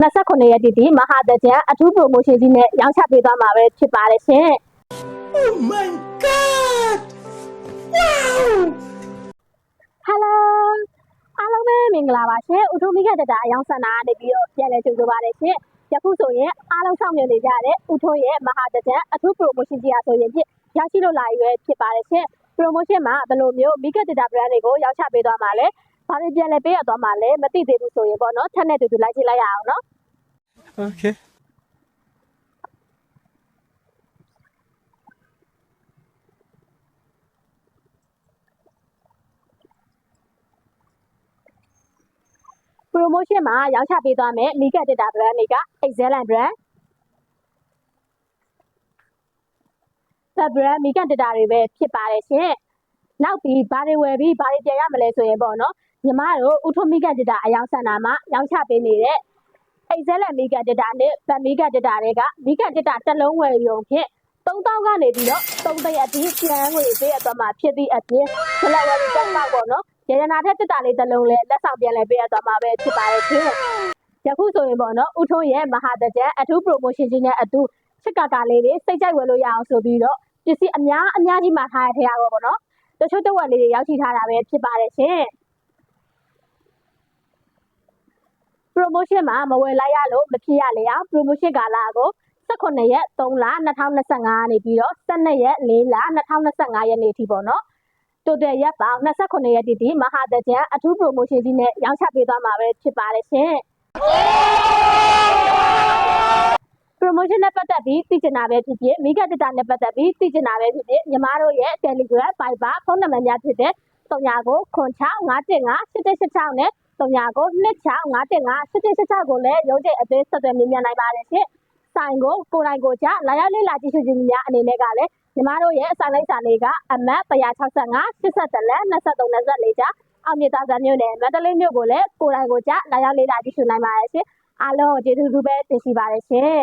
29ရက်တိတိမဟာတကြံအထူး promotion ကြီးနဲ့ရောင်းချပေးသွားမှာပဲဖြစ်ပါတယ်ရှင် Oh my god! Wow! Hello အားလုံးပဲမင်္ဂလာပါရှင်ဥထုမိခတတာအယောင်စန္ဒာကနေပြီးတော့ပြန်လည်ကြိုဆိုပါရရှင်ယခုဆိုရင်အားလုံးဆောင်နေကြတဲ့ဥထုရဲ့မဟာတကြံအထူး promotion ကြီးအားဆိုရင်ဖြစ်ရရှိလို့လာရွယ်ဖြစ်ပါတယ်ရှင် promotion မှာဘယ်လိုမျိုးမိခတတာ brand တွေကိုရောင်းချပေးသွားမှာလဲဘာတွေပြန်လည်ပေးရသွားမှာလဲမသိသေးဘူးဆိုရင်ပေါ့နော်ထပ်နဲ့တူတူလိုက်ကြည့်လိုက်ရအောင်နော် Okay. promotion မှာရောင်းချပေးသွားမယ်မိကတက်တာ brand တွေက excellent brand စပ် brand မိကတက်တာတွေပဲဖြစ်ပါတယ်ရှင်နောက်ပြီးဘာတွေဝယ်ပြီးဘာတွေပြန်ရမလဲဆိုရင်ပေါ့နော်ညီမတို့ဥထုမိကတက်တာအယောင်စန္ဒာမှာရောင်းချပေးနေတဲ့ excellent မိကတက်တာနဲ့ဗတ်မိကတက်တာတွေကမိကတက်တာတစ်လုံးဝယ်ရုံဖြင့်3000ကနေပြီးတော့3သိန်းအထိပြန်ငွေပေးရသွားမှာဖြစ်သည့်အပြင်ဘလက်ဝယ်တက်တော့ပေါ့နော်ရတနာထက်တက်တာလေးတစ်လုံးလဲလက်ဆောင်ပြန်လဲပေးရသွားမှာပဲဖြစ်ပါတယ်ရှင်ယခုဆိုရင်ပေါ့နော်ဥထုံးရဲ့မဟာတကြံအထူး promotion ကြီးနဲ့အတူချစ်ကာလေးတွေစိတ်ကြိုက်ဝယ်လို့ရအောင်ဆိုပြီးတော့ပစ္စည်းအများကြီးမှာထားရတဲ့တော့ပေါ့နော်တချို့တစ်ဝက်လေးတွေရောက်ရှိထားတာပဲဖြစ်ပါတယ်ရှင် promotion မှာမဝယ်လိုက်ရလို့မဖြစ်ရလေအောင် promotion ကာလကို18ရက်3လ2025နေပြီးတော့12ရက်4လ2025ရက်နေ့ထိပေါ့နော် total ရက်ပေါင်း29ရက်တိမဟာတကြံအထူး promotion ကြီးနဲ့ရောင်းချပေးသွားမှာပဲဖြစ်ပါတယ်ရှင် promotion နဲ့ပတ်သက်ပြီးသိချင်တာပဲဖြစ်ဖြစ်မိကတတာနဲ့ပတ်သက်ပြီးသိချင်တာပဲဖြစ်ဖြစ်ညီမတို့ရဲ့ Telegram Viber ဖုန်းနံပါတ်များဖြစ်တဲ့3995158886နဲ့399265158886ကိုလည်းရုံးချိန်အသေးဆက်သွယ်မြင်မြန်နိုင်ပါတယ်ရှင်ဆိုင်ကိုကိုယ်တိုင်ကိုကြလာရောက်လေ့လာကြည့်ရှုခြင်းများအနေနဲ့ကလည်းညီမတို့ရဲ့ဆိုင်လိုက်စာလေးကအမှတ်165 83လမ်း23 24ကျအောင်မြသားစံမြို့နယ်မန္တလေးမြို့ကိုလည်းကိုယ်တိုင်ကိုကြလာရောက်လေ့လာကြည့်ရှုနိုင်ပါတယ်ရှင်အားလုံးကျေးဇူးပဲတင်ရှိပါတယ်ရှင်